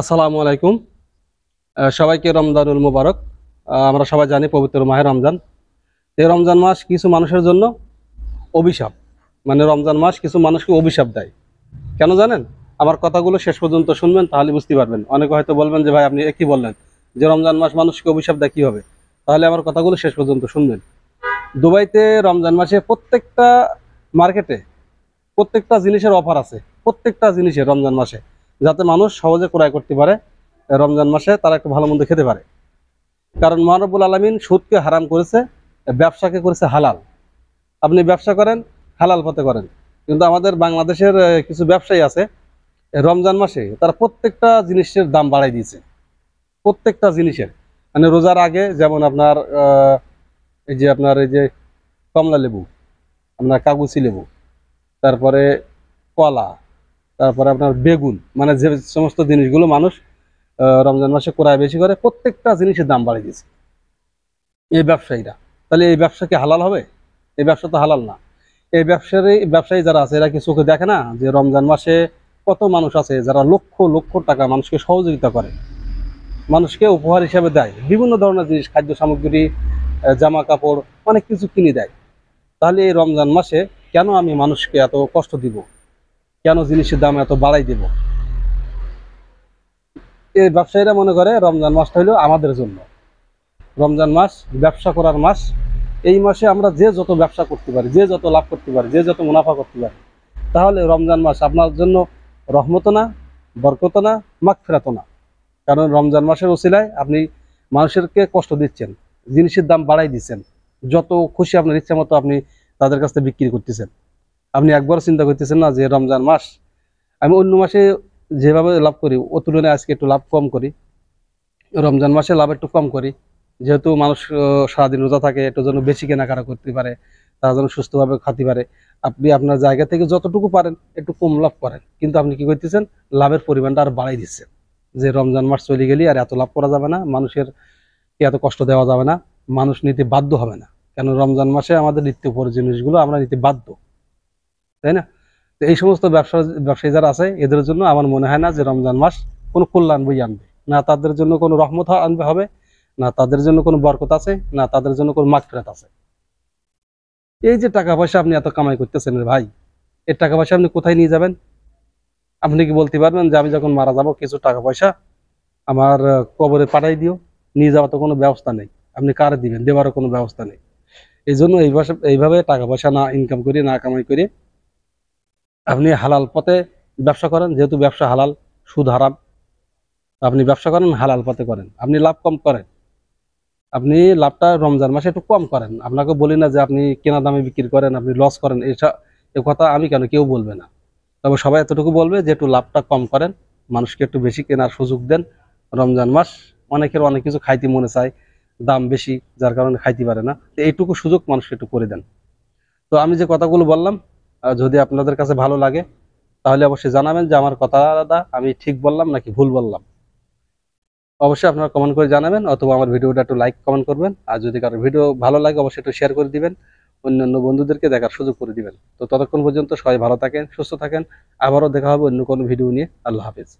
আসসালামু আলাইকুম। সবাইকে রমজানুল মুবারক। আমরা সবাই জানি পবিত্র মাহে রমজান। এই রমজান মাস কিছু মানুষের জন্য অভিশাপ, মানে রমজান মাস কিছু মানুষকে অভিশাপ দেয়। কেন জানেন? আমার কথাগুলো শেষ পর্যন্ত শুনবেন, তাহলে বুঝতে পারবেন। অনেকে হয়তো বলবেন যে ভাই আপনি কি বললেন, যে রমজান মাস মানুষকে অভিশাপ দেয় কীভাবে? তাহলে আমার কথাগুলো শেষ পর্যন্ত শুনবেন। দুবাইতে রমজান মাসে প্রত্যেকটা মার্কেটে প্রত্যেকটা জিনিসের অফার আছে, প্রত্যেকটা জিনিসের রমজান মাসে, যাতে মানুষ সহজে ক্রয় করতে পারে। রমজান মাসে তারা একটু ভালো মন্দ খেতে পারে। কারণ মহান রব্বুল আলামিন সুদকে হারাম করেছে, ব্যবসাকে করেছে হালাল। আপনি ব্যবসা করেন, হালাল পথে করেন। কিন্তু আমাদের বাংলাদেশের কিছু ব্যবসায়ী আছে, রমজান মাসে তারা প্রত্যেকটা জিনিসের দাম বাড়াই দিয়েছে। প্রত্যেকটা জিনিসের, মানে রোজার আগে যেমন আপনার এই যে কমলা লেবু, আপনার কাগুচি লেবু, তারপরে কলা, তারপরে আপনার বেগুন, মানে যে সমস্ত জিনিসগুলো মানুষ রমজান মাসে ক্রয় বেশি করে, প্রত্যেকটা জিনিসের দাম বাড়িয়ে দিয়েছে এই ব্যবসায়ীরা। তাহলে এই ব্যবসা কি হালাল হবে? এই ব্যবসা তো হালাল না। এই ব্যবসায়ী যারা আছে, এরা কি চোখে দেখে না যে রমজান মাসে কত মানুষ আছে যারা লক্ষ লক্ষ টাকা মানুষকে সহযোগিতা করে, মানুষকে উপহার হিসাবে দেয়, বিভিন্ন ধরনের জিনিস, খাদ্য সামগ্রী, জামা কাপড়, অনেক কিছু কিনে দেয়। তাহলে এই রমজান মাসে কেন আমি মানুষকে এত কষ্ট দিব? কেন জিনিসের দাম এত বাড়াই দেব? এই ব্যবসায়ীরা মনে করে রমজান মাসটা হলো আমাদের জন্য। রমজান মাস ব্যবসা করার মাস। এই মাসে আমরা যে যত ব্যবসা করতে পারি, যে যত লাভ করতে পারি, যে যত মুনাফা করতে পারি, তাহলে রমজান মাস আপনার জন্য রহমত না, বরকত না, মাগফিরাত না। কারণ রমজান মাসের ওসিলায় আপনি মানুষেরকে কষ্ট দিচ্ছেন, জিনিসের দাম বাড়াই দিচ্ছেন, যত খুশি আপনার ইচ্ছা মতো আপনি তাদের কাছ থেকে বিক্রি করতেছেন। আপনি একবার চিন্তা করতেছেন না যে রমজান মাস আমি অন্য মাসে যেভাবে লাভ করি ও তুলনায় আজকে একটু লাভ কম করি, রমজান মাসে লাভ একটু কম করি, যেহেতু মানুষ সারাদিন রোজা থাকে, একটু যেন বেশি কেনাকাটা করতে পারে, তারা যেন সুস্থভাবে খাতে পারে। আপনি আপনার জায়গা থেকে যতটুকু পারেন একটু কম লাভ করেন, কিন্তু আপনি কি করতেছেন? লাভের পরিমাণটা আর বাড়াই দিচ্ছেন। যে রমজান মাস চলে গেলে আর এত লাভ করা যাবে না, মানুষের এত কষ্ট দেওয়া যাবে না, মানুষ নিতে বাধ্য হবে না। কেন রমজান মাসে আমাদের নিত্য প্রয়োজনীয় জিনিসগুলো আমরা নিতে বাধ্য, তাই না? তো এই সমস্ত ব্যবসায়ী যারা আছে, এদের জন্য আমার মনে হয় না যে রমজান মাস কোনো কল্যাণ বই আনবে, না তাদের জন্য কোনো রহমত আনবে হবে, না তাদের জন্য কোনো বরকত আছে, না তাদের জন্য কোনো মাগফিরাত আছে। এই যে টাকা পয়সা আপনি এত কামাই করতেছেন রে ভাই, এই টাকা পয়সা আপনি কোথায় নিয়ে যাবেন? আপনি কি বলতে পারবেন যে আমি যখন মারা যাব কিছু টাকা পয়সা আমার কবরে পাঠাই দিও? নিয়ে যাওয়ার তো কোনো ব্যবস্থা নেই। আপনি কারে দিবেন? দেওয়ারও কোনো ব্যবস্থা নেই। এই জন্য এইভাবে টাকা পয়সা না ইনকাম করে, না কামাই করে আপনি হালাল পথে ব্যবসা করেন। যেহেতু ব্যবসা হালাল, সুদ হারাম, আপনি ব্যবসা করেন, হালাল পথে করেন, আপনি লাভ কম করেন, আপনি লাভটা রমজান মাসে একটু কম করেন। আপনাকে বলি না যে আপনি কেনা দামে বিক্রি করেন, আপনি লস করেন, এ কথা আমি কেন, কেউ বলবে না। তবে সবাই এতটুকু বলবে যে একটু লাভটা কম করেন, মানুষকে একটু বেশি কেনার সুযোগ দেন। রমজান মাস অনেকের অনেক কিছু খাইতে মনে চায়, দাম বেশি, যার কারণে খাইতে পারে না। তো এইটুকু সুযোগ মানুষকে একটু করে দেন। তো আমি যে কথাগুলো বললাম, যদি আপনাদের কাছে ভালো লাগে তাহলে অবশ্যই জানাবেন যে আমার কথাটা আমি ঠিক বললাম নাকি ভুল বললাম। অবশ্যই আপনারা কমেন্ট করে জানাবেন, অথবা আমার ভিডিওটা একটু লাইক কমেন্ট করবেন। আর যদি কারো ভিডিও ভালো লাগে অবশ্যই একটু শেয়ার করে দিবেন, অন্যান্য বন্ধুদেরকে দেখার সুযোগ করে দিবেন। তো ততক্ষণ পর্যন্ত সবাই ভালো থাকেন, সুস্থ থাকেন। আবারও দেখা হবে অন্য কোনো ভিডিও নিয়ে। আল্লাহ হাফেজ।